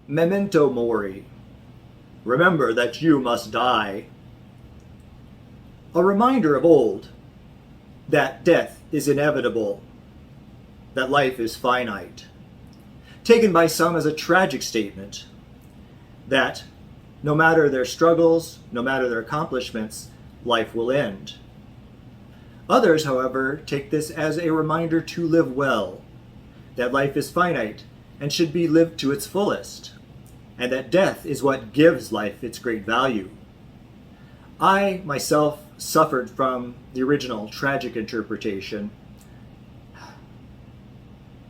Memento mori. Remember that you must die. A reminder of old that death is inevitable, that life is finite. Taken by some as a tragic statement that no matter their struggles, no matter their accomplishments, life will end. Others, however, take this as a reminder to live well, that life is finite and should be lived to its fullest, and that death is what gives life its great value. I, myself, suffered from the original tragic interpretation.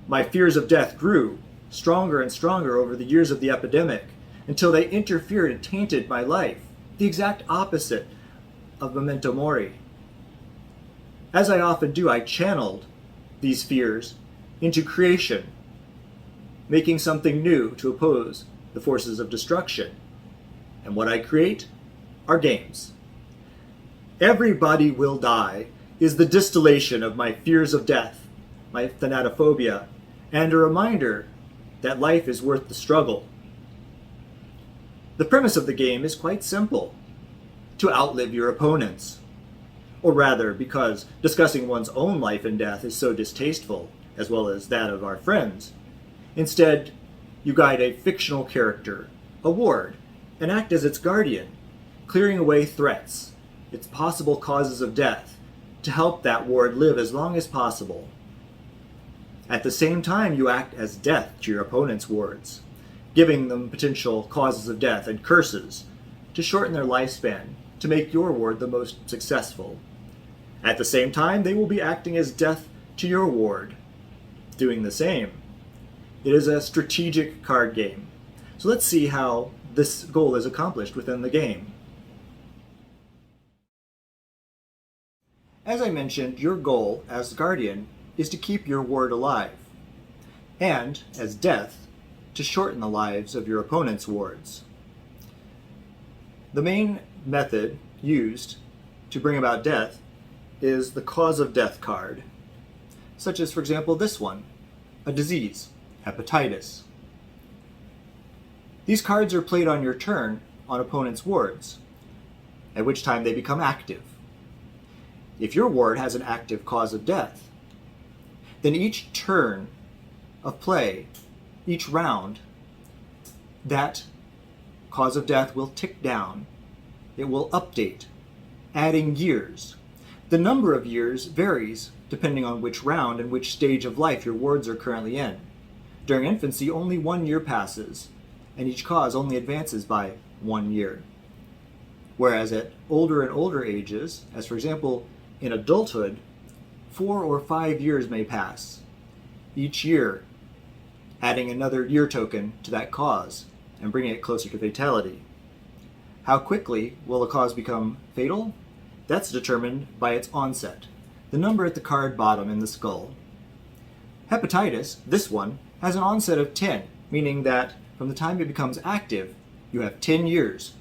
My fears of death grew stronger and stronger over the years of the epidemic until they interfered and tainted my life, the exact opposite of memento mori. As I often do, I channeled these fears into creation, making something new to oppose the forces of destruction. And what I create are games. Everybody will die is the distillation of my fears of death, my thanatophobia, and a reminder that life is worth the struggle. The premise of the game is quite simple: to outlive your opponents. Or rather, because discussing one's own life and death is so distasteful, as well as that of our friends. Instead, you guide a fictional character, a ward, and act as its guardian, clearing away threats, its possible causes of death, to help that ward live as long as possible. At the same time, you act as death to your opponent's wards, giving them potential causes of death and curses to shorten their lifespan, to make your ward the most successful. At the same time, they will be acting as death to your ward, doing the same. It is a strategic card game. So let's see how this goal is accomplished within the game. As I mentioned, your goal as Guardian is to keep your ward alive, and as Death, to shorten the lives of your opponent's wards. The main method used to bring about death is the cause of death card, such as, for example, this one, a disease, hepatitis. These cards are played on your turn on opponent's wards, at which time they become active. If your ward has an active cause of death, then each turn of play, each round, that cause of death will tick down. It will update, adding years. The number of years varies depending on which round and which stage of life your wards are currently in. During infancy, only 1 year passes, and each cause only advances by 1 year. Whereas at older and older ages, as for example in adulthood, 4 or 5 years may pass, each year adding another year token to that cause and bringing it closer to fatality. How quickly will a cause become fatal? That's determined by its onset, the number at the card bottom in the skull. Hepatitis, this one, has an onset of 10, meaning that from the time it becomes active, you have 10 years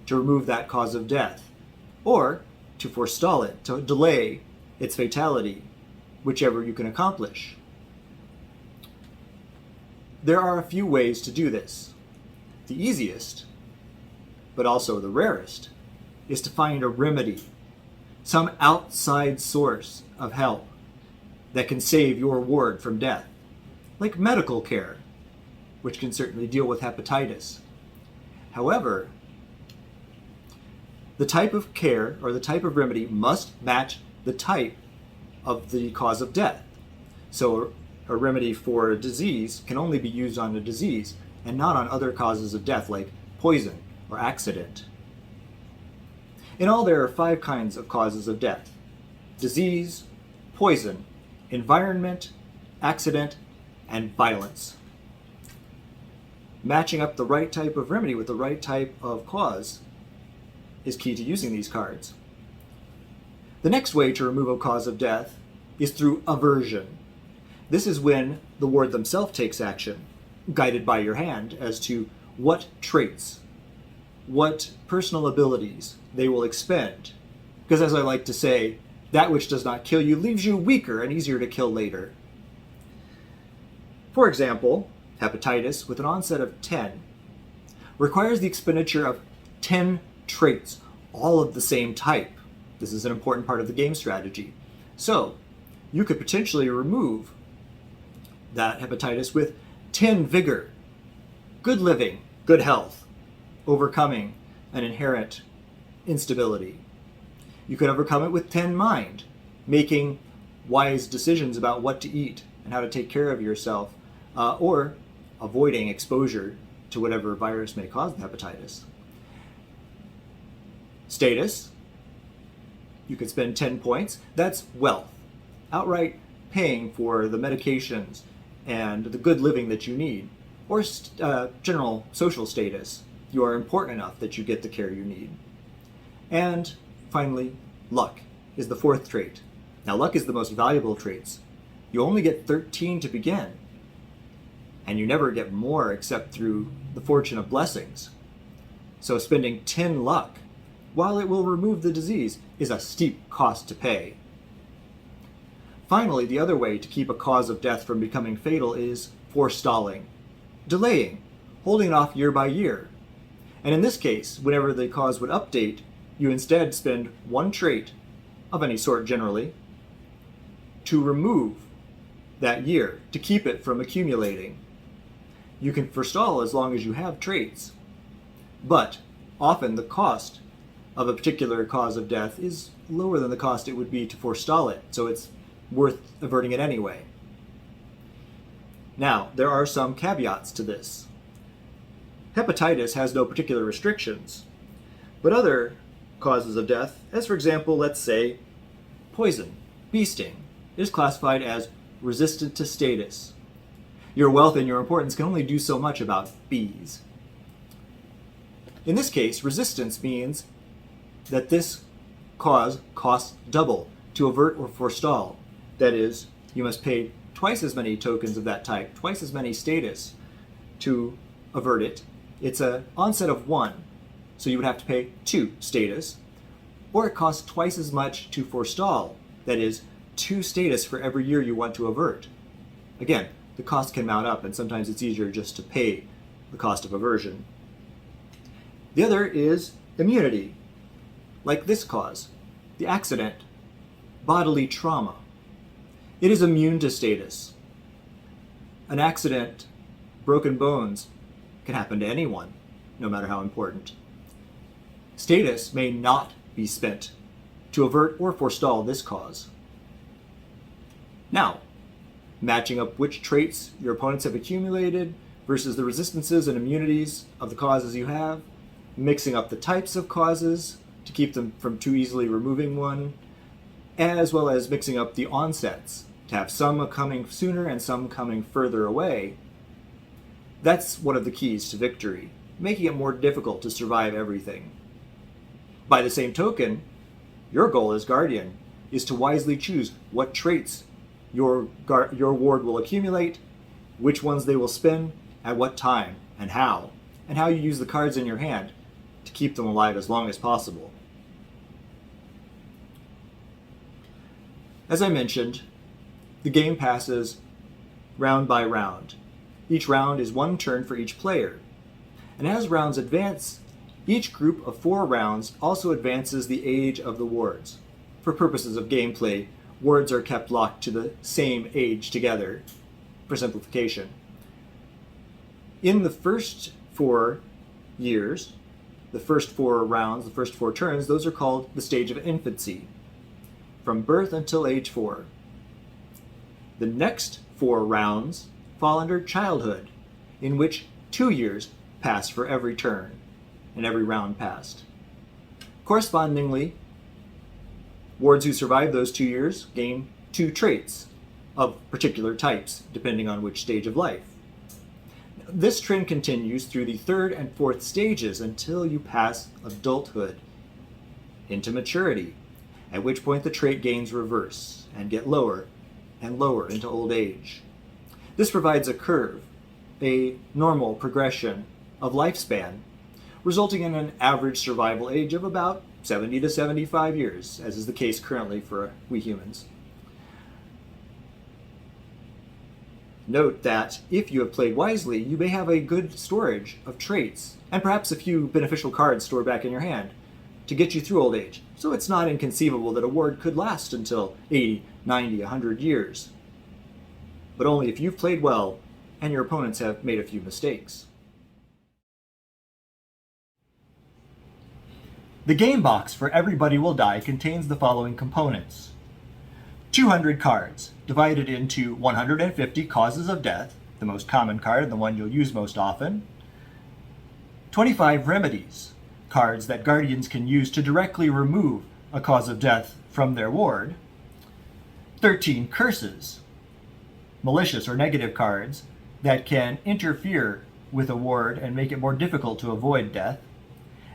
to remove that cause of death, or to forestall it, to delay its fatality, whichever you can accomplish. There are a few ways to do this. The easiest, but also the rarest, is to find a remedy, some outside source of help that can save your ward from death, like medical care, which can certainly deal with hepatitis. However, the type of care or the type of remedy must match the type of the cause of death. So a remedy for a disease can only be used on a disease and not on other causes of death like poison or accident. In all, there are 5 kinds of causes of death: disease, poison, environment, accident, and violence. Matching up the right type of remedy with the right type of cause is key to using these cards. The next way to remove a cause of death is through aversion. This is when the ward themselves takes action, guided by your hand as to what traits, what personal abilities they will expend. Because as I like to say, that which does not kill you leaves you weaker and easier to kill later. For example, hepatitis with an onset of 10 requires the expenditure of 10 traits, all of the same type. This is an important part of the game strategy. So, you could potentially remove that hepatitis with 10 vigor, good living, good health, overcoming an inherent instability. You could overcome it with 10 mind, making wise decisions about what to eat and how to take care of yourself, or avoiding exposure to whatever virus may cause the hepatitis. Status, you could spend 10 points. That's wealth, outright paying for the medications and the good living that you need, or general social status. You are important enough that you get the care you need. And finally, luck is the fourth trait. Now, luck is the most valuable traits. You only get 13 to begin, and you never get more except through the fortune of blessings. So spending 10 luck, while it will remove the disease, is a steep cost to pay. Finally, the other way to keep a cause of death from becoming fatal is forestalling, delaying, holding it off year by year. And in this case, whenever the cause would update, you instead spend one trait, of any sort generally, to remove that year, to keep it from accumulating. You can forestall as long as you have traits, but often the cost of a particular cause of death is lower than the cost it would be to forestall it, so it's worth averting it anyway. Now, there are some caveats to this. Hepatitis has no particular restrictions, but other causes of death, as for example, let's say, poison, bee sting, is classified as resistant to status. Your wealth and your importance can only do so much about bees. In this case, resistance means that this cause costs double to avert or forestall. That is, you must pay twice as many tokens of that type, twice as many status to avert it. It's an onset of 1, so you would have to pay 2 status, or it costs twice as much to forestall. That is, 2 status for every year you want to avert. Again, the cost can mount up, and sometimes it's easier just to pay the cost of aversion. The other is immunity, like this cause, the accident, bodily trauma. It is immune to status. An accident, broken bones, can happen to anyone, no matter how important. Status may not be spent to avert or forestall this cause. Now, matching up which traits your opponents have accumulated versus the resistances and immunities of the causes you have, mixing up the types of causes to keep them from too easily removing one, as well as mixing up the onsets to have some coming sooner and some coming further away. That's one of the keys to victory, making it more difficult to survive everything. By the same token, your goal as Guardian is to wisely choose what traits your ward will accumulate, which ones they will spend, at what time, and how you use the cards in your hand to keep them alive as long as possible. As I mentioned, the game passes round by round. Each round is 1 turn for each player. And as rounds advance, each group of 4 rounds also advances the age of the wards. For purposes of gameplay, wards are kept locked to the same age together, for simplification. In the first 4 years, the first 4 rounds, the first 4 turns, those are called the stage of infancy, from birth until age 4. The next 4 rounds fall under childhood, in which 2 years pass for every turn and every round passed. Correspondingly, wards who survive those 2 years gain 2 traits of particular types, depending on which stage of life. This trend continues through the 3rd and 4th stages until you pass adulthood into maturity, at which point the trait gains reverse and get lower and lower into old age. This provides a curve, a normal progression of lifespan, resulting in an average survival age of about 70 to 75 years, as is the case currently for we humans. Note that if you have played wisely, you may have a good storage of traits, and perhaps a few beneficial cards stored back in your hand to get you through old age. So it's not inconceivable that a ward could last until 80, 90, 100 years. But only if you've played well and your opponents have made a few mistakes. The game box for Everybody Will Die contains the following components: 200 cards, divided into 150 causes of death, the most common card and the one you'll use most often. 25 remedies, cards that guardians can use to directly remove a cause of death from their ward. 13 curses, malicious or negative cards that can interfere with a ward and make it more difficult to avoid death.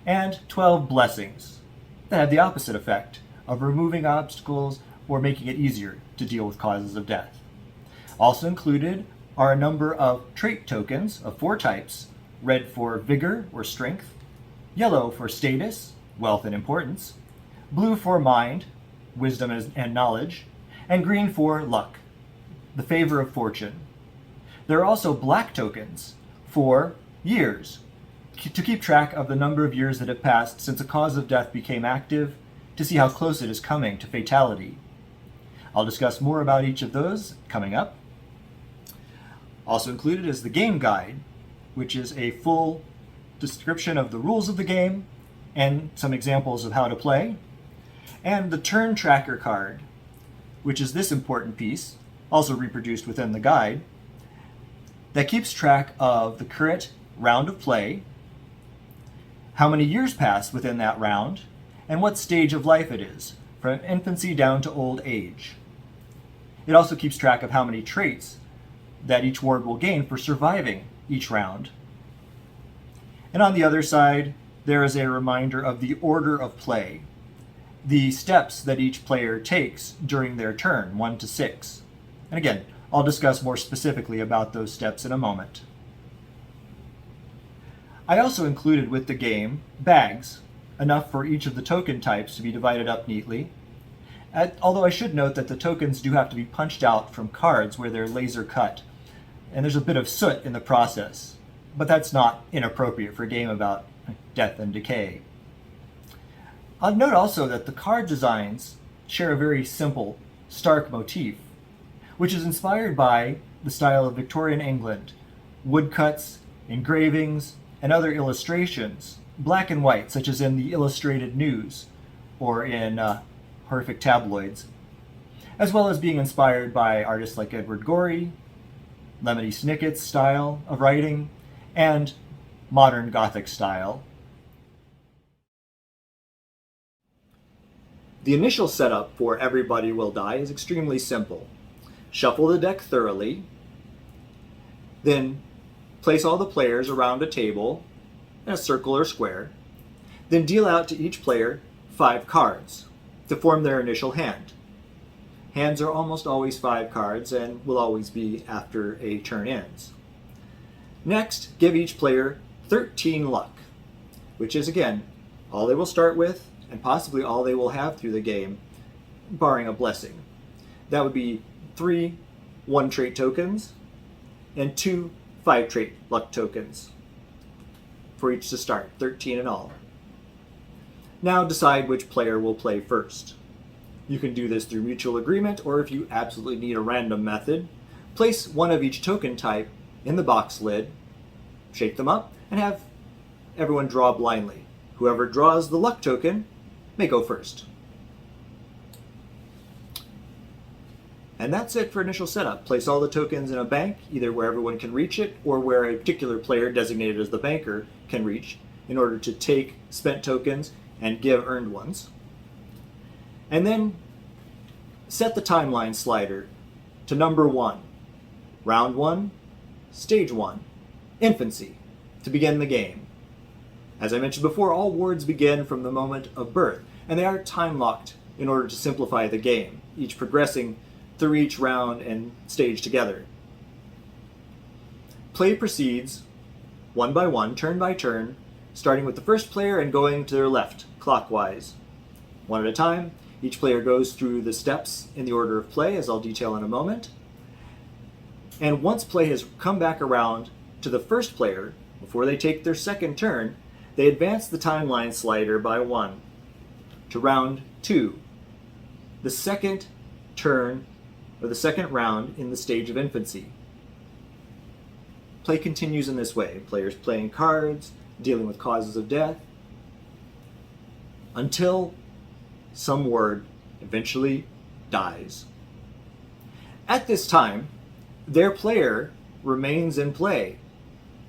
And 12 blessings that have the opposite effect of removing obstacles or making it easier to deal with causes of death. Also included are a number of trait tokens of 4 types: red for vigor or strength, yellow for status, wealth and importance, blue for mind, wisdom and knowledge, and green for luck, the favor of fortune. There are also black tokens for years, to keep track of the number of years that have passed since a cause of death became active, to see how close it is coming to fatality. I'll discuss more about each of those coming up. Also included is the game guide, which is a full description of the rules of the game and some examples of how to play, and the turn tracker card, which is this important piece, also reproduced within the guide, that keeps track of the current round of play, how many years pass within that round, and what stage of life it is, from infancy down to old age. It also keeps track of how many traits that each ward will gain for surviving each round. And on the other side, there is a reminder of the order of play, the steps that each player takes during their turn, 1 to 6. And again, I'll discuss more specifically about those steps in a moment. I also included with the game bags, enough for each of the token types to be divided up neatly. Although I should note that the tokens do have to be punched out from cards where they're laser cut, and there's a bit of soot in the process, but that's not inappropriate for a game about death and decay. I'll note also that the card designs share a very simple, stark motif, which is inspired by the style of Victorian England, woodcuts, engravings, and other illustrations, black and white, such as in the Illustrated News or in horrific tabloids, as well as being inspired by artists like Edward Gorey, Lemony Snicket's style of writing, and modern Gothic style. The initial setup for Everybody Will Die is extremely simple. Shuffle the deck thoroughly, then place all the players around a table in a circle or square, then deal out to each player 5 cards to form their initial hand. Hands are almost always 5 cards and will always be after a turn ends. Next, give each player 13 luck, which is again all they will start with and possibly all they will have through the game, barring a blessing. That would be 3 1-trait tokens and 2 5-trait luck tokens for each to start, 13 in all. Now decide which player will play first. You can do this through mutual agreement, or if you absolutely need a random method, place one of each token type in the box lid, shake them up, and have everyone draw blindly. Whoever draws the luck token may go first. And that's it for initial setup. Place all the tokens in a bank, either where everyone can reach it or where a particular player designated as the banker can reach, in order to take spent tokens and give earned ones. And then set the timeline slider to number 1. Round 1, stage 1, infancy, to begin the game. As I mentioned before, all wards begin from the moment of birth, and they are time locked in order to simplify the game, each progressing through each round and stage together. Play proceeds one by one, turn by turn, starting with the first player and going to their left, clockwise. One at a time, each player goes through the steps in the order of play, as I'll detail in a moment. And once play has come back around to the first player, before they take their second turn, they advance the timeline slider by 1 to round 2, the second turn or the second round in the stage of infancy. Play continues in this way, players playing cards, dealing with causes of death, until some ward eventually dies. At this time, their player remains in play.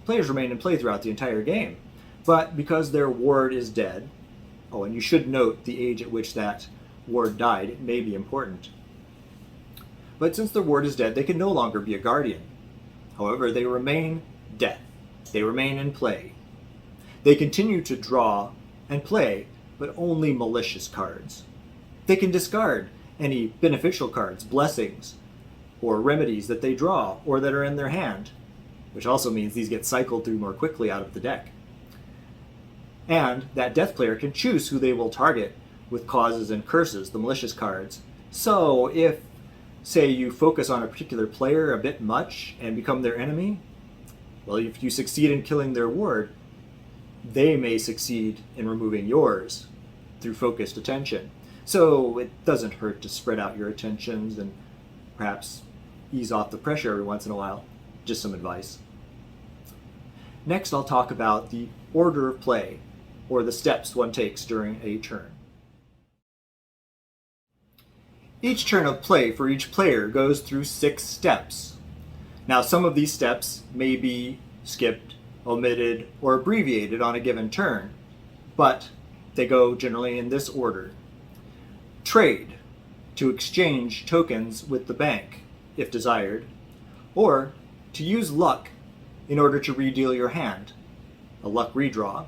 Players remain in play throughout the entire game, but because their ward is dead, oh, and you should note the age at which that ward died, it may be important. But since their ward is dead, they can no longer be a guardian. However, they remain death. They remain in play. They continue to draw and play, but only malicious cards. They can discard any beneficial cards, blessings, or remedies that they draw or that are in their hand, which also means these get cycled through more quickly out of the deck. And that death player can choose who they will target with causes and curses, the malicious cards. So if, say, you focus on a particular player a bit much and become their enemy, well, if you succeed in killing their ward, they may succeed in removing yours through focused attention. So it doesn't hurt to spread out your attentions and perhaps ease off the pressure every once in a while. Just some advice. Next, I'll talk about the order of play, or the steps one takes during a turn. Each turn of play for each player goes through 6 steps. Now, some of these steps may be skipped, omitted, or abbreviated on a given turn, but they go generally in this order. Trade, to exchange tokens with the bank, if desired, or to use luck in order to redeal your hand, a luck redraw.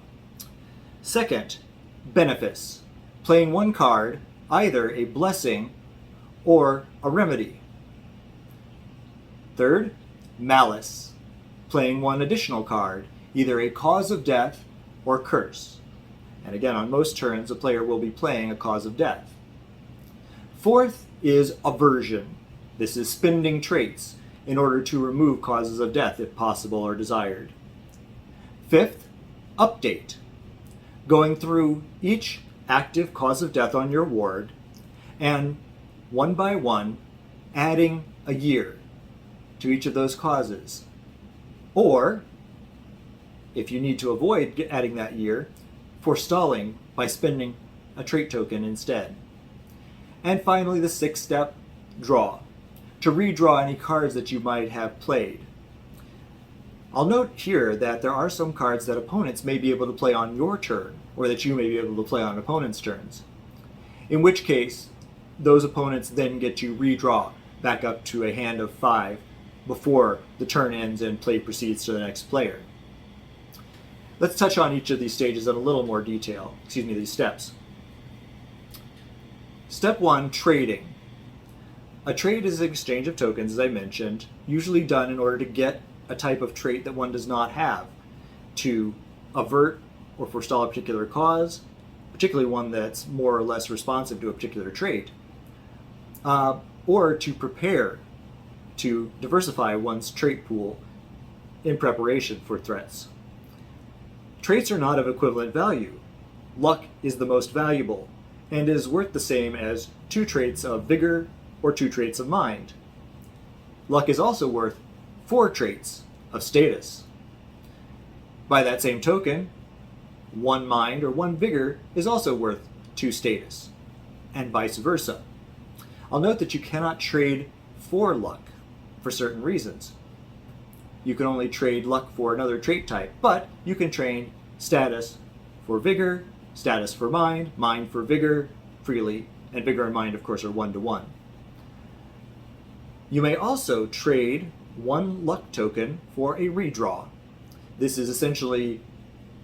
Second, benefice, playing one card, either a blessing or a remedy. Third, malice, playing one additional card, either a cause of death or curse. And again, on most turns, a player will be playing a cause of death. Fourth is aversion. This is spending traits in order to remove causes of death if possible or desired. Fifth, update, going through each active cause of death on your ward and one by one adding a year to each of those causes. Or, if you need to avoid adding that year, forestalling by spending a trait token instead. And finally, the 6th step, draw, to redraw any cards that you might have played. I'll note here that there are some cards that opponents may be able to play on your turn, or that you may be able to play on opponents' turns. In which case, those opponents then get to redraw back up to a hand of 5 before the turn ends and play proceeds to the next player. Let's touch on each of these stages in a little more detail, these steps. Step 1, trading. A trade is an exchange of tokens, as I mentioned, usually done in order to get a type of trait that one does not have, to avert or forestall a particular cause, particularly one that's more or less responsive to a particular trait, or to prepare to diversify one's trait pool in preparation for threats. Traits are not of equivalent value. Luck is the most valuable and is worth the same as 2 traits of vigor or 2 traits of mind. Luck is also worth 4 traits of status. By that same token, 1 mind or 1 vigor is also worth 2 status, and vice versa. I'll note that you cannot trade for luck for certain reasons. You can only trade luck for another trait type, but you can trade status for vigor, status for mind, mind for vigor freely, and vigor and mind, of course, are 1-to-1. You may also trade 1 luck token for a redraw. This is essentially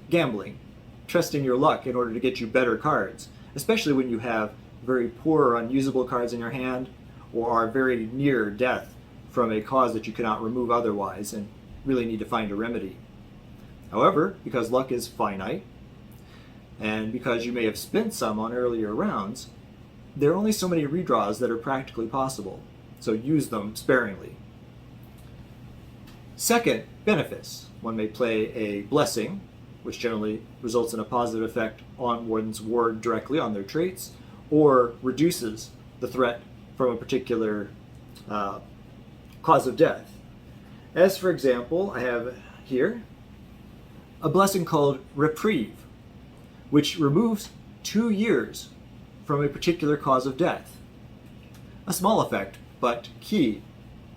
gambling, trusting your luck in order to get you better cards, especially when you have very poor or unusable cards in your hand, or are very near death from a cause that you cannot remove otherwise and really need to find a remedy. However, because luck is finite, and because you may have spent some on earlier rounds, there are only so many redraws that are practically possible, so use them sparingly. Second, benefice. One may play a blessing, which generally results in a positive effect on one's ward directly on their traits, or reduces the threat from a particular cause of death. As for example, I have here a blessing called Reprieve, which removes 2 years from a particular cause of death. A small effect, but key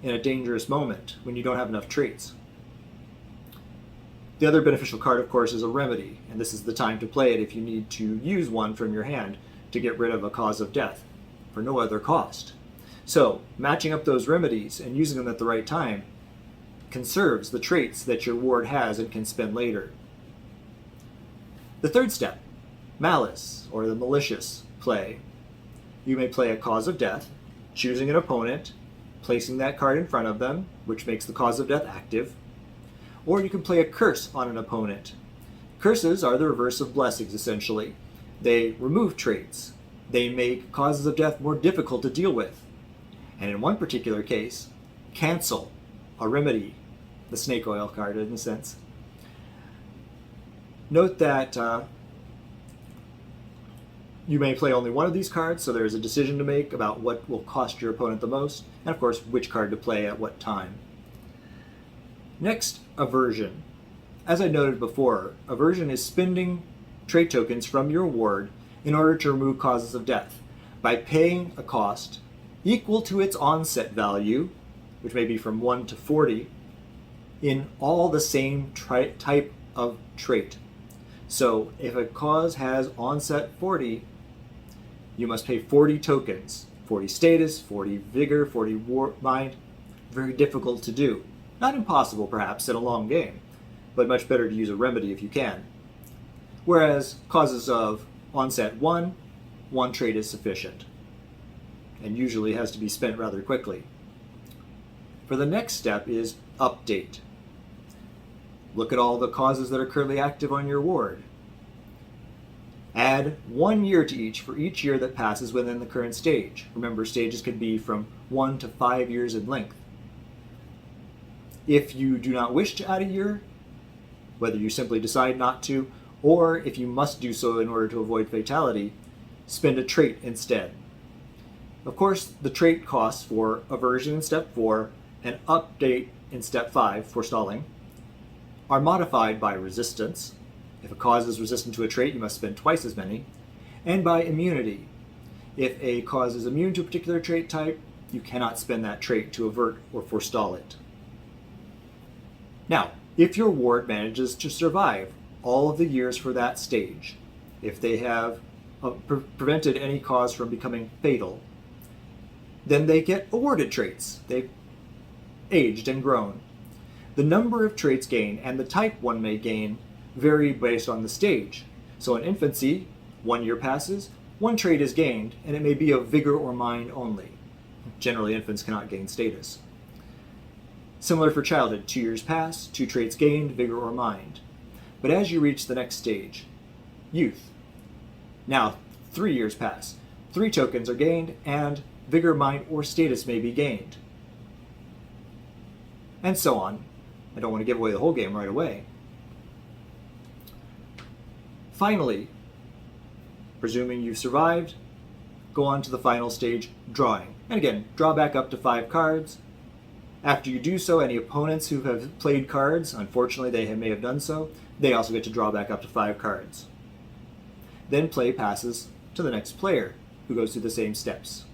in a dangerous moment when you don't have enough traits. The other beneficial card, of course, is a remedy, and this is the time to play it if you need to use one from your hand to get rid of a cause of death for no other cost. So, matching up those remedies and using them at the right time conserves the traits that your ward has and can spend later. The third step, malice, or the malicious play. You may play a cause of death, choosing an opponent, placing that card in front of them, which makes the cause of death active, or you can play a curse on an opponent. Curses are the reverse of blessings, essentially. They remove traits. They make causes of death more difficult to deal with. And in one particular case, cancel a remedy, the snake oil card in a sense. Note that you may play only one of these cards, so there's a decision to make about what will cost your opponent the most, and of course, which card to play at what time. Next, aversion. As I noted before, aversion is spending trait tokens from your ward in order to remove causes of death by paying a cost equal to its onset value, which may be from 1 to 40, in all the same type of trait. So if a cause has onset 40, you must pay 40 tokens, 40 status, 40 vigor, 40 mind. Very difficult to do. Not impossible, perhaps, in a long game, but much better to use a remedy if you can. Whereas causes of onset 1 trait is sufficient, and usually has to be spent rather quickly. For the next step is update. Look at all the causes that are currently active on your ward. Add 1 year to each for each year that passes within the current stage. Remember, stages can be from 1 to 5 years in length. If you do not wish to add a year, whether you simply decide not to, or if you must do so in order to avoid fatality, spend a trait instead. Of course, the trait costs for aversion in step 4 and update in step 5 for stalling are modified by resistance. If a cause is resistant to a trait, you must spend twice as many, and by immunity. If a cause is immune to a particular trait type, you cannot spend that trait to avert or forestall it. Now, if your ward manages to survive all of the years for that stage, if they have prevented any cause from becoming fatal, then they get awarded traits. They've aged and grown. The number of traits gained and the type one may gain vary based on the stage. So in infancy, 1 year passes, 1 trait is gained, and it may be of vigor or mind only. Generally, infants cannot gain status. Similar for childhood, 2 years pass, 2 traits gained, vigor or mind. But as you reach the next stage, youth, now 3 years pass, 3 tokens are gained, and vigor, mind, or status may be gained. And so on. I don't want to give away the whole game right away. Finally, presuming you've survived, go on to the final stage, drawing. And again, draw back up to 5 cards. After you do so, any opponents who have played cards, unfortunately may have done so, they also get to draw back up to 5 cards. Then play passes to the next player, who goes through the same steps.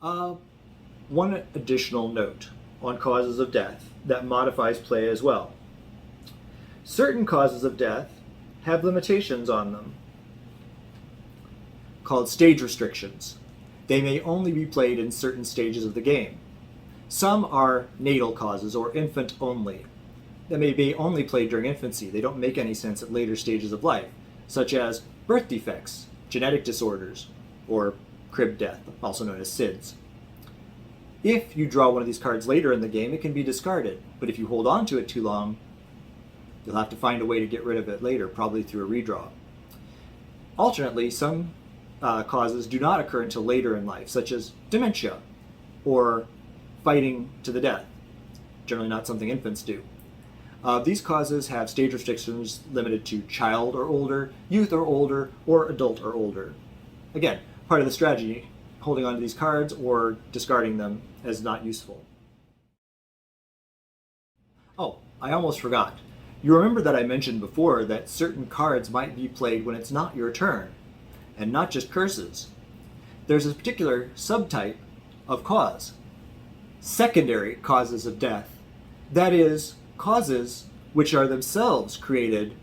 One additional note on causes of death that modifies play as well. Certain causes of death have limitations on them, called stage restrictions. They may only be played in certain stages of the game. Some are natal causes, or infant only. They may be only played during infancy. They don't make any sense at later stages of life, such as birth defects, genetic disorders, or crib death, also known as SIDS. If you draw one of these cards later in the game, it can be discarded, but if you hold on to it too long, you'll have to find a way to get rid of it later, probably through a redraw. Alternately, some causes do not occur until later in life, such as dementia or fighting to the death. Generally not something infants do. These causes have stage restrictions limited to child or older, youth or older, or adult or older. Again, part of the strategy, holding on to these cards or discarding them as not useful. Oh, I almost forgot. You remember that I mentioned before that certain cards might be played when it's not your turn, and not just curses. There's a particular subtype of cause, secondary causes of death. That is, causes which are themselves created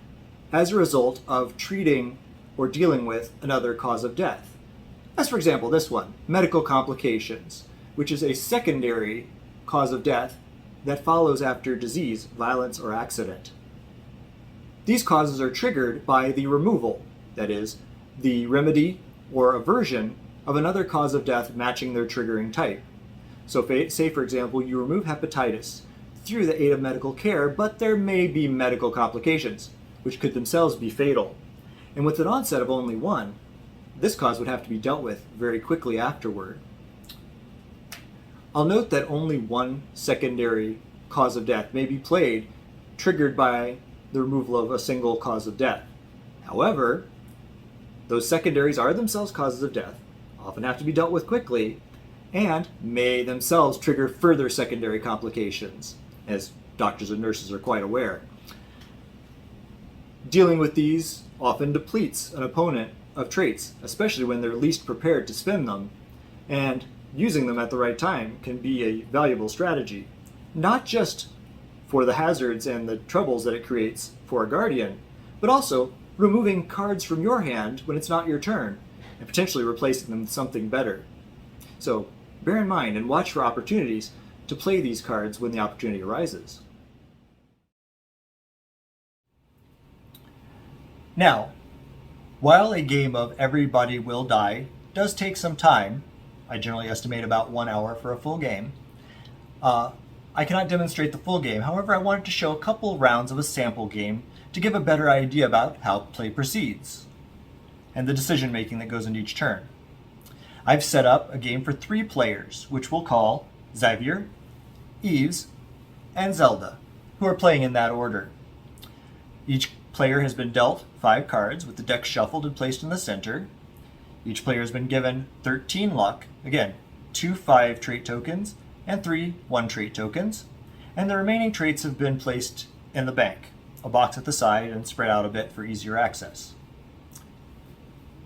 as a result of treating or dealing with another cause of death. As for example, this one, medical complications, which is a secondary cause of death that follows after disease, violence, or accident. These causes are triggered by the removal, that is, the remedy or aversion of another cause of death matching their triggering type. So say, for example, you remove hepatitis through the aid of medical care, but there may be medical complications, which could themselves be fatal. And with an onset of only one, this cause would have to be dealt with very quickly afterward. I'll note that only one secondary cause of death may be played triggered by the removal of a single cause of death. However, those secondaries are themselves causes of death, often have to be dealt with quickly, and may themselves trigger further secondary complications, as doctors and nurses are quite aware. Dealing with these often depletes an opponent of traits, especially when they're least prepared to spend them, and using them at the right time can be a valuable strategy, not just for the hazards and the troubles that it creates for a guardian, but also removing cards from your hand when it's not your turn, and potentially replacing them with something better. So bear in mind and watch for opportunities to play these cards when the opportunity arises. Now, while a game of Everybody Will Die does take some time, I generally estimate about 1 hour for a full game, I cannot demonstrate the full game. However, I wanted to show a couple rounds of a sample game to give a better idea about how play proceeds and the decision making that goes into each turn. I've set up a game for 3 players, which we'll call Xavier, Yves, and Zelda, who are playing in that order. Each player has been dealt 5 cards with the deck shuffled and placed in the center. Each player has been given 13 luck, again, 2 5 trait tokens and 3 1 trait tokens, and the remaining traits have been placed in the bank, a box at the side and spread out a bit for easier access.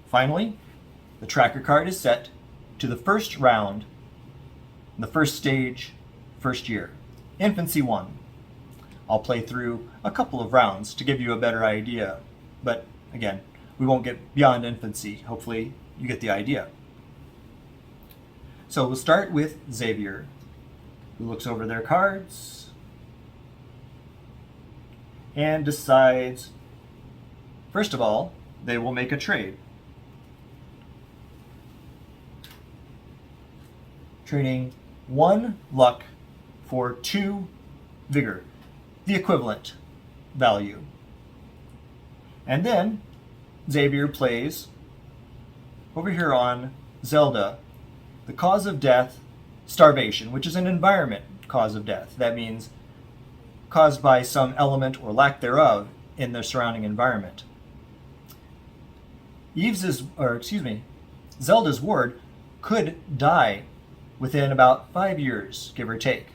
Finally, the tracker card is set to the first round, the first stage, first year, Infancy 1. I'll play through a couple of rounds to give you a better idea, but again, we won't get beyond infancy. Hopefully you get the idea. So we'll start with Xavier, who looks over their cards and decides, first of all, they will make a trade. Trading 1 luck for 2 vigor, the equivalent value. And then Xavier plays over here on Zelda, the cause of death, starvation, which is an environment cause of death. That means caused by some element or lack thereof in the surrounding environment. Zelda's ward could die within about 5 years, give or take.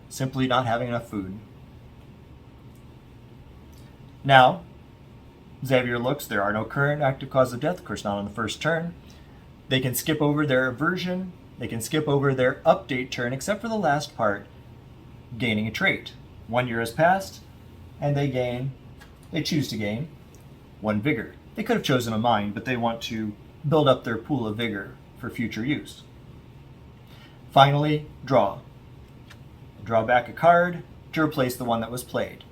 Simply not having enough food. Now, Xavier looks, there are no current active cause of death, of course not on the first turn. They can skip over their aversion, they can skip over their update turn, except for the last part, gaining a trait. 1 year has passed, and they choose to gain 1 vigor. They could have chosen a mind, but they want to build up their pool of vigor for future use. Finally, draw. Draw back a card to replace the one that was played.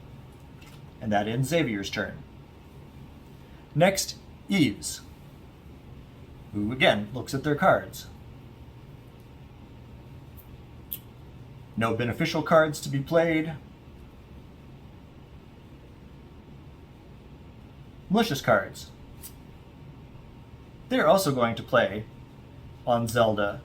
And that ends Xavier's turn. Next, Yves, who again looks at their cards. No beneficial cards to be played. Malicious cards. They're also going to play on Zelda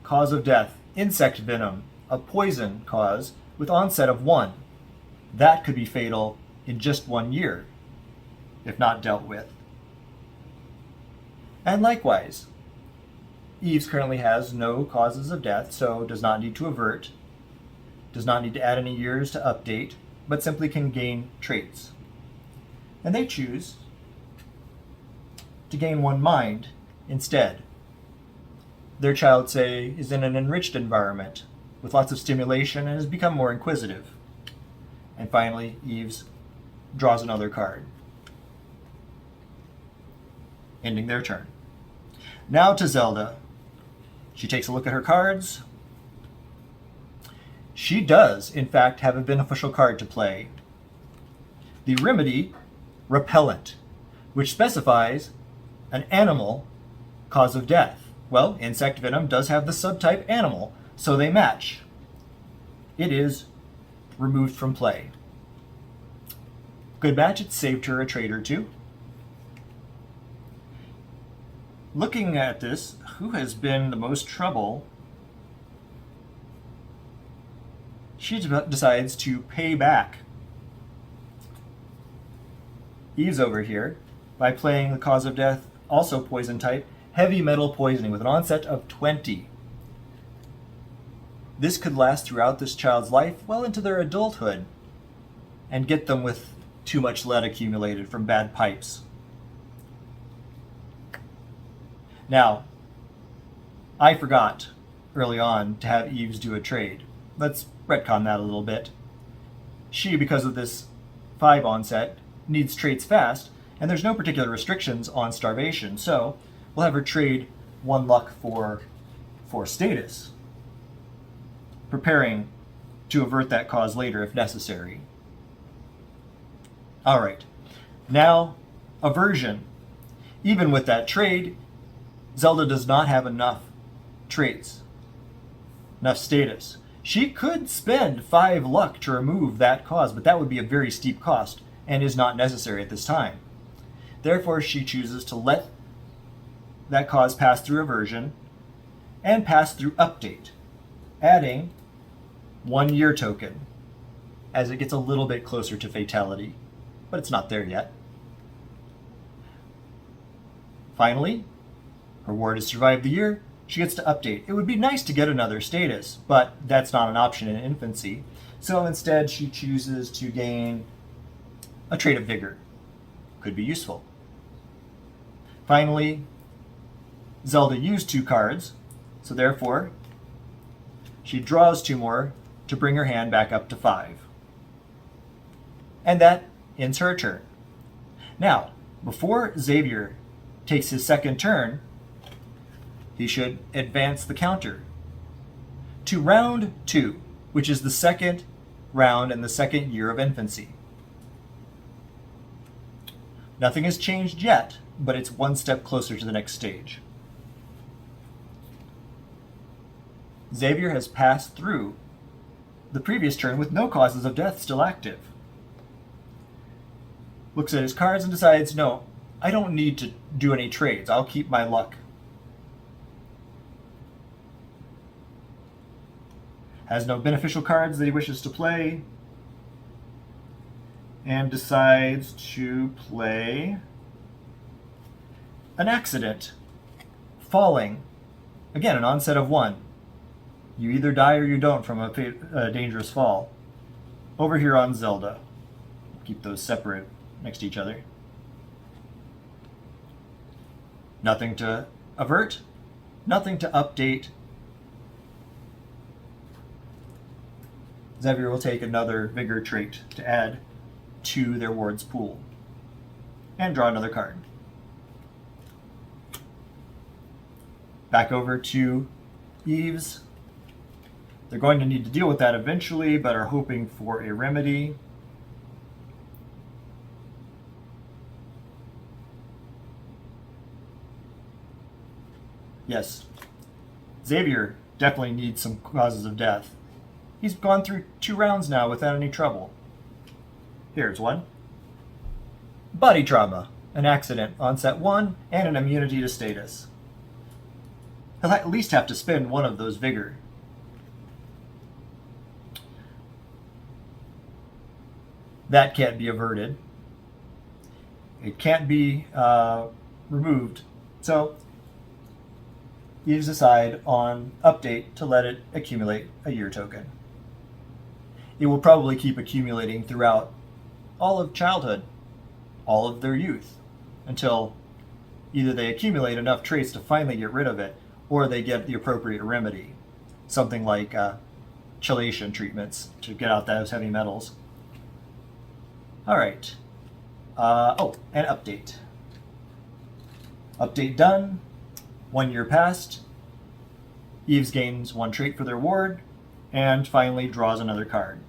cause of death, insect venom, a poison cause with onset of 1. That could be fatal in just 1 year, if not dealt with. And likewise, Eve's currently has no causes of death, so does not need to avert, does not need to add any years to update, but simply can gain traits. And they choose to gain 1 mind instead. Their child, say, is in an enriched environment with lots of stimulation and has become more inquisitive. And finally, Eve's draws another card, ending their turn. Now to Zelda. She takes a look at her cards. She does, in fact, have a beneficial card to play. The remedy, Repellent, which specifies an animal cause of death. Well, insect venom does have the subtype animal, so they match. It is removed from play. Good match, it saved her a trade or two. Looking at this, who has been the most trouble? She decides to pay back Eve's over here by playing the cause of death, also poison type, heavy metal poisoning with an onset of 20. This could last throughout this child's life, well into their adulthood, and get them with too much lead accumulated from bad pipes. Now, I forgot early on to have Eve's do a trade. Let's retcon that a little bit. She, because of this 5 onset, needs traits fast, and there's no particular restrictions on starvation, so we'll have her trade 1 luck for status, preparing to avert that cause later if necessary. All right, now aversion. Even with that trade, Zelda does not have enough traits, enough status. She could spend 5 luck to remove that cause, but that would be a very steep cost and is not necessary at this time. Therefore, she chooses to let that cause pass through aversion and pass through update, adding 1 year token as it gets a little bit closer to fatality, but it's not there yet. Finally, her ward has survived the year. She gets to update. It would be nice to get another status, but that's not an option in infancy. So instead, she chooses to gain a trait of vigor. Could be useful. Finally, Zelda used 2 cards, so therefore, she draws 2 more to bring her hand back up to 5. And that ends her turn. Now, before Xavier takes his second turn, he should advance the counter to round 2, which is the second round in the second year of infancy. Nothing has changed yet, but it's 1 step closer to the next stage. Xavier has passed through the previous turn with no causes of death still active. Looks at his cards and decides, no, I don't need to do any trades. I'll keep my luck. Has no beneficial cards that he wishes to play, and decides to play an accident. Falling. Again, an onset of 1. You either die or you don't from a dangerous fall. Over here on Zelda. Keep those separate next to each other. Nothing to avert, nothing to update. Xavier will take another vigor trait to add to their ward's pool and draw another card. Back over to Eve's. They're going to need to deal with that eventually, but are hoping for a remedy. Yes, Xavier definitely needs some causes of death. He's gone through 2 rounds now without any trouble. Here's one. Body trauma, an accident, onset 1, and an immunity to status. they'll at least have to spend one of those vigor. That can't be averted. It can't be removed. So Eves decide on update to let it accumulate a year token. It will probably keep accumulating throughout all of childhood, all of their youth, until either they accumulate enough traits to finally get rid of it, or they get the appropriate remedy, something like chelation treatments to get out those heavy metals. All right. And update. Update done. 1 year passed. Eves gains 1 trait for their ward, and finally draws another card.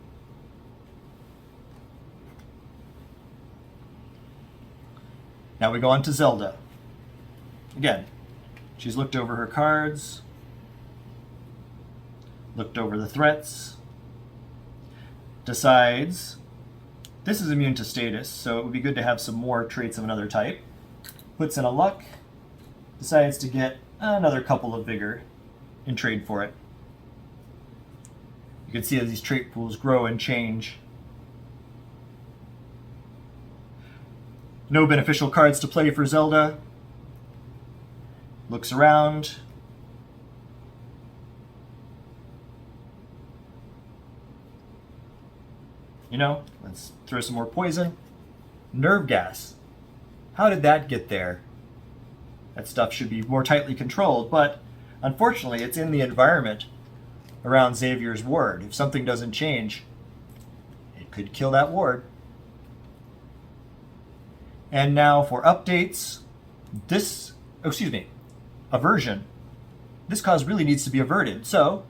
Now we go on to Zelda. Again, she's looked over her cards, looked over the threats, decides this is immune to status, so it would be good to have some more traits of another type. Puts in a luck, decides to get another couple of vigor in trade for it. You can see as these trait pools grow and change. No beneficial cards to play for Zelda. Looks around. Let's throw some more poison. Nerve gas. How did that get there? That stuff should be more tightly controlled, but unfortunately it's in the environment around Xavier's ward. If something doesn't change, it could kill that ward. And now for updates. Aversion. This cause really needs to be averted. So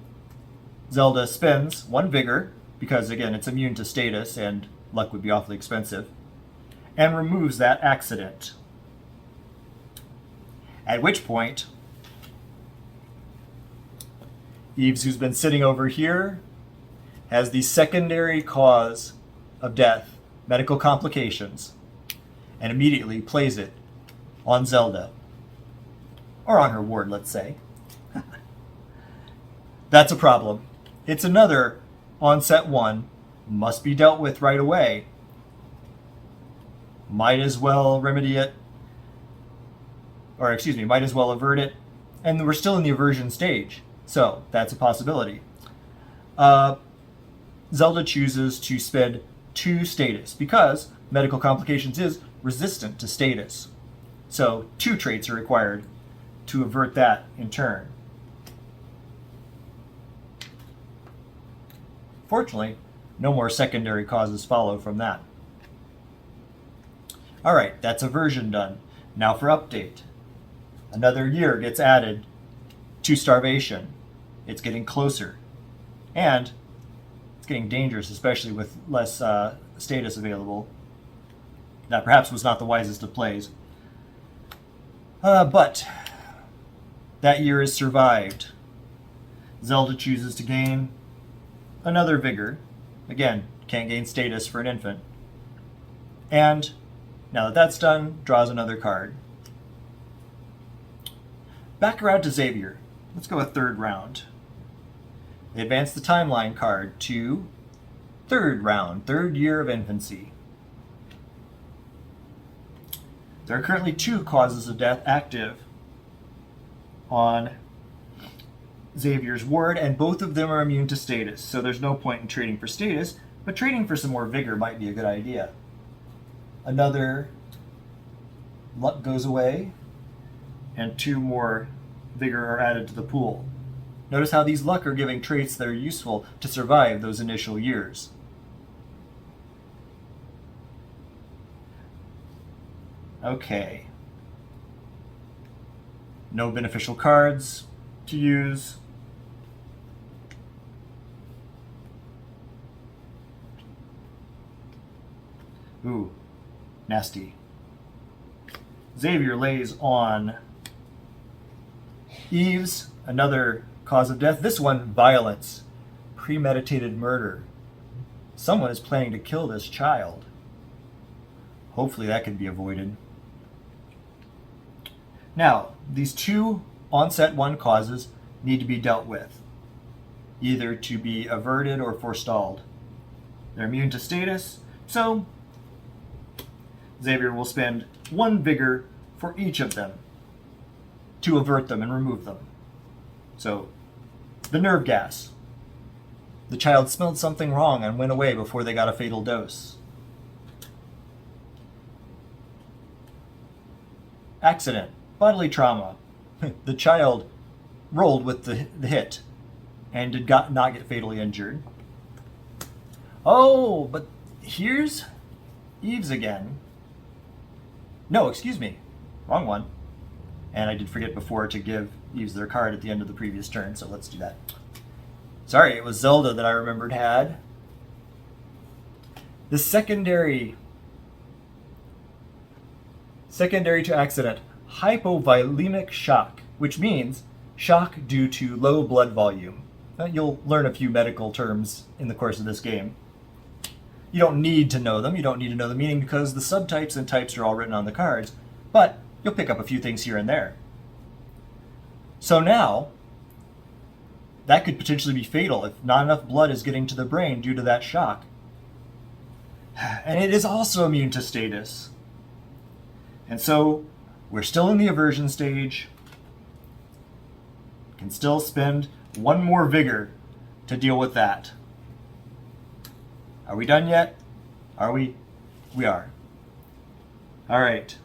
Zelda spends 1 vigor, because again it's immune to status and luck would be awfully expensive, and removes that accident. At which point, Eves, who's been sitting over here, has the secondary cause of death, medical complications, and immediately plays it on Zelda. Or on her ward, let's say. That's a problem. It's another onset 1, must be dealt with right away. Might as well remedy it, might as well avert it. And we're still in the aversion stage, so that's a possibility. Zelda chooses to spend 2 status, because medical complications is resistant to status. So 2 traits are required to avert that in turn. Fortunately, no more secondary causes follow from that. All right, that's aversion done. Now for update. Another year gets added to starvation. It's getting closer. And it's getting dangerous, especially with less status available. That perhaps was not the wisest of plays. But that year is survived. Zelda chooses to gain another vigor. Again, can't gain status for an infant. And now that that's done, draws another card. Back around to Xavier. Let's go a 3rd round. They advance the timeline card to 3rd round, 3rd year of infancy. There are currently 2 causes of death active on Xavier's ward, and both of them are immune to status, so there's no point in trading for status, but trading for some more vigor might be a good idea. Another luck goes away, and 2 more vigor are added to the pool. Notice how these luck are giving traits that are useful to survive those initial years. Okay. No beneficial cards to use. Ooh, nasty. Xavier lays on Eves, another cause of death. This one, violence, premeditated murder. Someone is planning to kill this child. Hopefully that can be avoided. Now, these 2 onset 1 causes need to be dealt with, either to be averted or forestalled. They're immune to status, so Xavier will spend 1 vigor for each of them to avert them and remove them. So, the nerve gas. The child smelled something wrong and went away before they got a fatal dose. Accident. Bodily trauma. The child rolled with the hit and did not get fatally injured. Oh, but here's Eve's again. No, excuse me. Wrong one. And I did forget before to give Eve's their card at the end of the previous turn, so let's do that. Sorry, it was Zelda that I remembered had. The secondary to accident, hypovolemic shock, which means shock due to low blood volume. You'll learn a few medical terms in the course of this game. You don't need to know them. You don't need to know the meaning because the subtypes and types are all written on the cards, but you'll pick up a few things here and there. So now, that could potentially be fatal if not enough blood is getting to the brain due to that shock. And it is also immune to status. And so, we're still in the aversion stage. Can still spend 1 more vigor to deal with that. Are we done yet? Are we? We are. All right.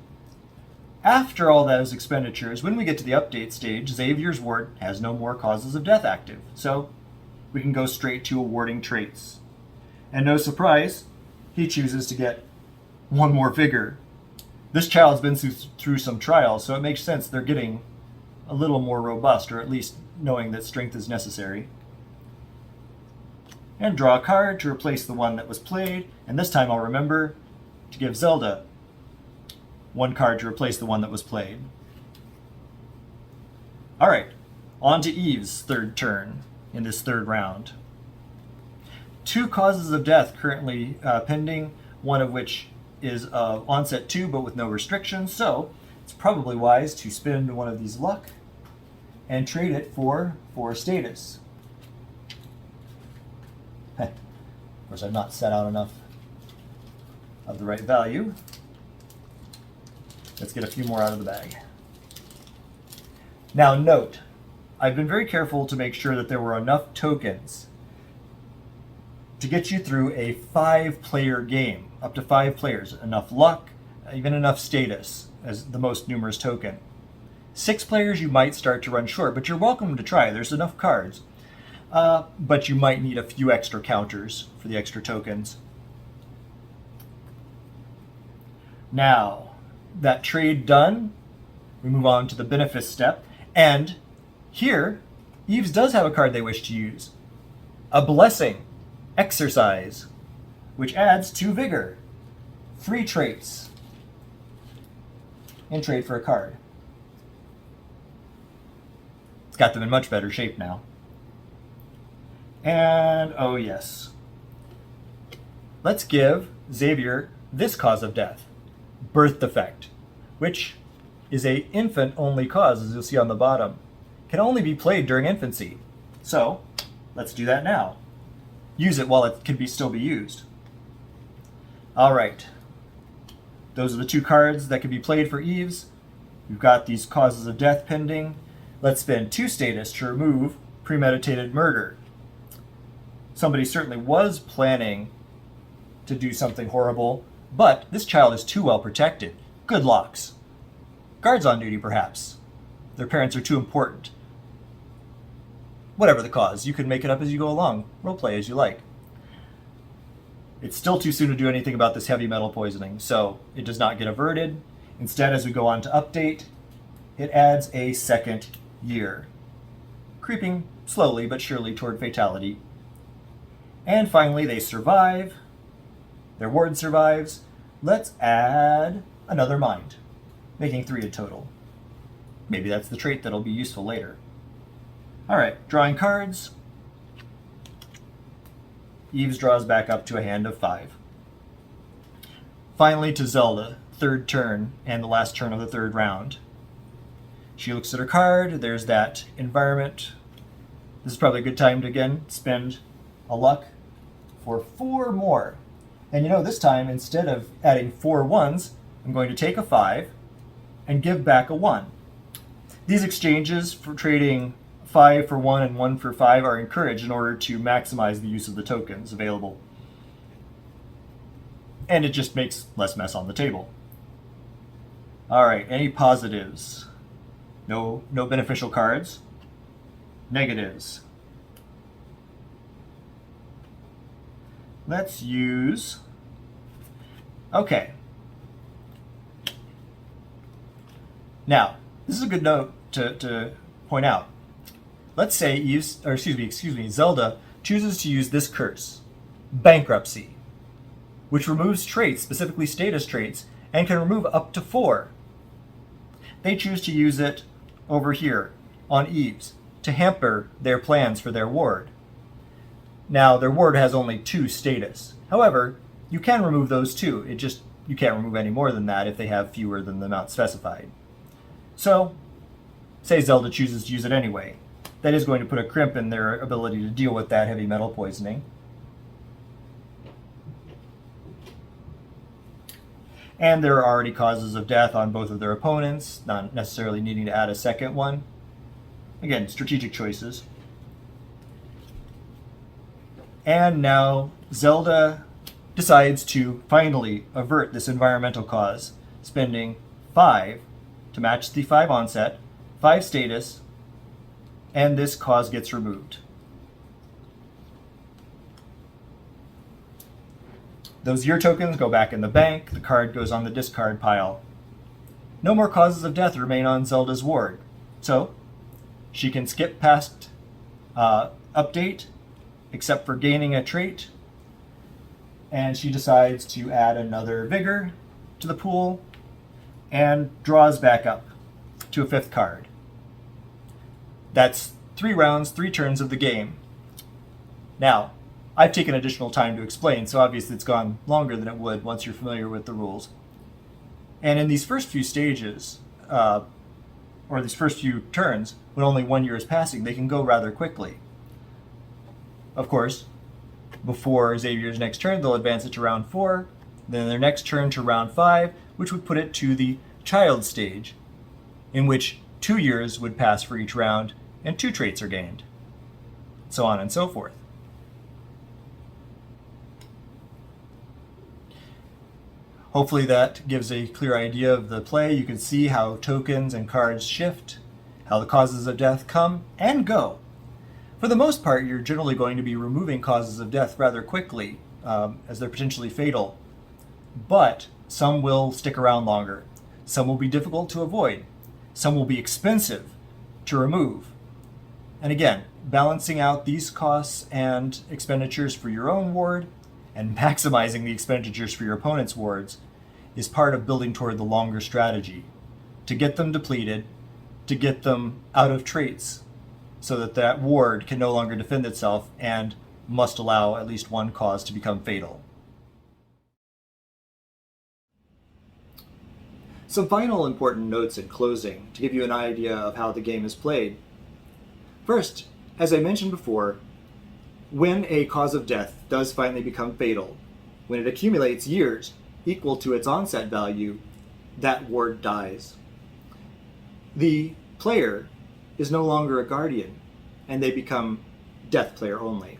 After all those expenditures, when we get to the update stage, Xavier's ward has no more causes of death active, so we can go straight to awarding traits. And no surprise, he chooses to get 1 more vigor. This child's been through some trials, so it makes sense they're getting a little more robust, or at least knowing that strength is necessary. And draw a card to replace the one that was played, and this time I'll remember to give Zelda 1 card to replace the one that was played. Alright, on to Eve's third turn in this third round. 2 causes of death currently pending, one of which is onset 2 but with no restrictions, so it's probably wise to spend 1 of these luck and trade it for status. Of course, I've not set out enough of the right value. Let's get a few more out of the bag. Now note, I've been very careful to make sure that there were enough tokens to get you through a 5-player game, up to 5 players. Enough luck, even enough status as the most numerous token. 6 players you might start to run short, but you're welcome to try. There's enough cards. But you might need a few extra counters for the extra tokens. Now, that trade done, we move on to the benefice step. And here, Eves does have a card they wish to use. A blessing, exercise, which adds 2 vigor. 3 traits. And trade for a card. It's got them in much better shape now. And, oh yes. Let's give Xavier this cause of death. Birth defect, which is a infant-only cause, as you'll see on the bottom. Can only be played during infancy. So, let's do that now. Use it while it can still be used. Alright. Those are the 2 cards that can be played for Eves. We've got these causes of death pending. Let's spend 2 status to remove premeditated murder. Somebody certainly was planning to do something horrible, but this child is too well protected. Good locks. Guards on duty, perhaps. Their parents are too important. Whatever the cause, you can make it up as you go along. Roleplay as you like. It's still too soon to do anything about this heavy metal poisoning, so it does not get averted. Instead, as we go on to update, it adds a 2nd year, creeping slowly but surely toward fatality. And finally, they survive. Their ward survives. Let's add another mind, making 3 in total. Maybe that's the trait that'll be useful later. Alright, drawing cards. Eves draws back up to a hand of 5. Finally to Zelda, 3rd turn and the last turn of the 3rd round. She looks at her card. There's that environment. This is probably a good time to, again, spend a luck for 4 more. And this time, instead of adding 4 ones, I'm going to take a 5 and give back a 1. These exchanges for trading 5 for 1 and 1 for 5 are encouraged in order to maximize the use of the tokens available. And it just makes less mess on the table. All right, any positives? No beneficial cards. Negatives. Let's use... Okay. Now, this is a good note to point out. Let's say Zelda chooses to use this curse, Bankruptcy, which removes traits, specifically status traits, and can remove up to 4. They choose to use it over here on Eve's to hamper their plans for their ward. Now, their ward has only 2 status. However, you can remove those 2. You can't remove any more than that if they have fewer than the amount specified. So, say Zelda chooses to use it anyway. That is going to put a crimp in their ability to deal with that heavy metal poisoning. And there are already causes of death on both of their opponents, not necessarily needing to add a second one. Again, strategic choices. And now Zelda decides to finally avert this environmental cause, spending 5 to match the 5 onset, 5 status, and this cause gets removed. Those year tokens go back in the bank, the card goes on the discard pile. No more causes of death remain on Zelda's ward, so she can skip past update, except for gaining a trait, and she decides to add another vigor to the pool and draws back up to a 5th card. That's 3 rounds, 3 turns of the game. Now, I've taken additional time to explain, so obviously it's gone longer than it would once you're familiar with the rules. And in these first few stages, or these first few turns, when only 1 year is passing, they can go rather quickly. Of course, before Xavier's next turn, they'll advance it to round 4, then their next turn to round 5, which would put it to the child stage, in which 2 years would pass for each round, and 2 traits are gained. So on and so forth. Hopefully that gives a clear idea of the play. You can see how tokens and cards shift, how the causes of death come and go. For the most part, you're generally going to be removing causes of death rather quickly, as they're potentially fatal. But some will stick around longer. Some will be difficult to avoid. Some will be expensive to remove. And again, balancing out these costs and expenditures for your own ward and maximizing the expenditures for your opponent's wards is part of building toward the longer strategy, to get them depleted, to get them out of traits, so that that ward can no longer defend itself and must allow at least one cause to become fatal. Some final important notes in closing to give you an idea of how the game is played. First, as I mentioned before, when a cause of death does finally become fatal, when it accumulates years equal to its onset value, that ward dies. The player is no longer a guardian, and they become death player only.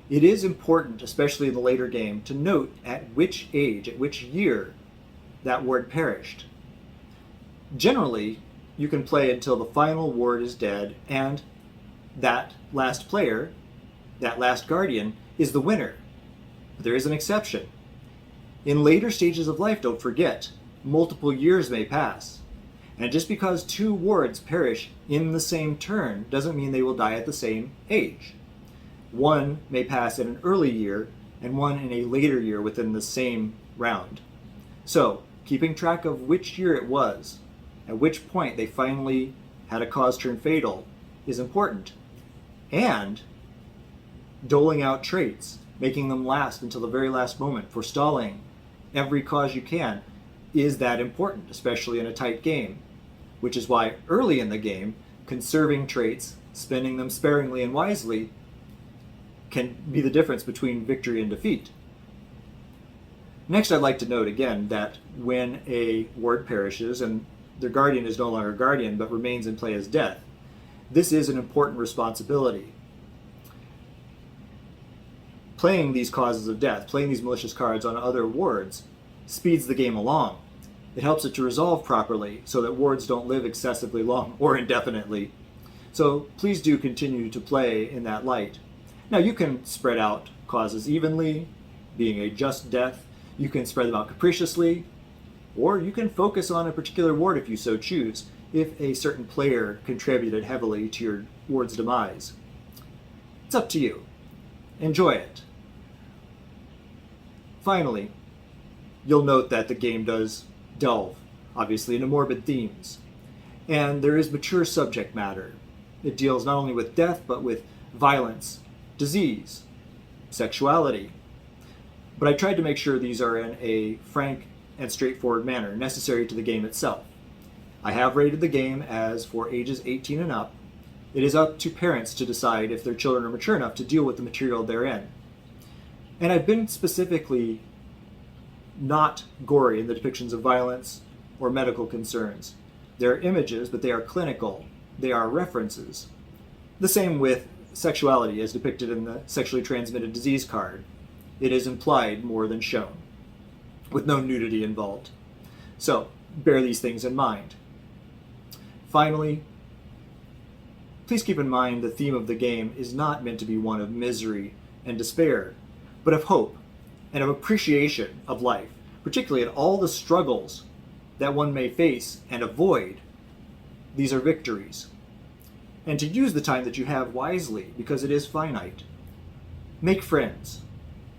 It is important, especially in the later game, to note at which age, at which year, that ward perished. Generally, you can play until the final ward is dead, and that last player, that last guardian, is the winner. But there is an exception. In later stages of life, don't forget, multiple years may pass. And just because 2 wards perish in the same turn doesn't mean they will die at the same age. One may pass in an early year, and one in a later year within the same round. So, keeping track of which year it was, at which point they finally had a cause turn fatal, is important. And doling out traits, making them last until the very last moment, forestalling every cause you can, is that important, especially in a tight game. which is why early in the game, conserving traits, spending them sparingly and wisely, can be the difference between victory and defeat. Next, I'd like to note again that when a ward perishes and their guardian is no longer guardian but remains in play as death, this is an important responsibility. Playing these causes of death, playing these malicious cards on other wards, speeds the game along. It helps it to resolve properly so that wards don't live excessively long or indefinitely. So please do continue to play in that light. Now you can spread out causes evenly, being a just death. You can spread them out capriciously, or you can focus on a particular ward if you so choose, if a certain player contributed heavily to your ward's demise. It's up to you. Enjoy it. Finally, you'll note that the game does delve, obviously, into morbid themes. And there is mature subject matter. It deals not only with death, but with violence, disease, sexuality. But I tried to make sure these are in a frank and straightforward manner, necessary to the game itself. I have rated the game as for ages 18 and up. It is up to parents to decide if their children are mature enough to deal with the material therein. And I've been specifically not gory in the depictions of violence or medical concerns. They're images, but they are clinical. They are references. The same with sexuality as depicted in the sexually transmitted disease card. It is implied more than shown, with no nudity involved. So, bear these things in mind. Finally, please keep in mind the theme of the game is not meant to be one of misery and despair, but of hope and of appreciation of life, particularly in all the struggles that one may face and avoid. These are victories. And to use the time that you have wisely, because it is finite. Make friends.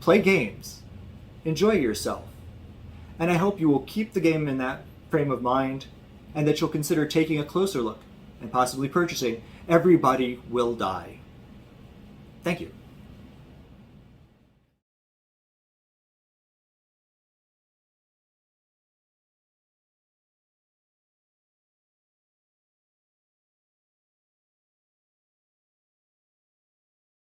Play games. Enjoy yourself. And I hope you will keep the game in that frame of mind, and that you'll consider taking a closer look and possibly purchasing Everybody Will Die. Thank you.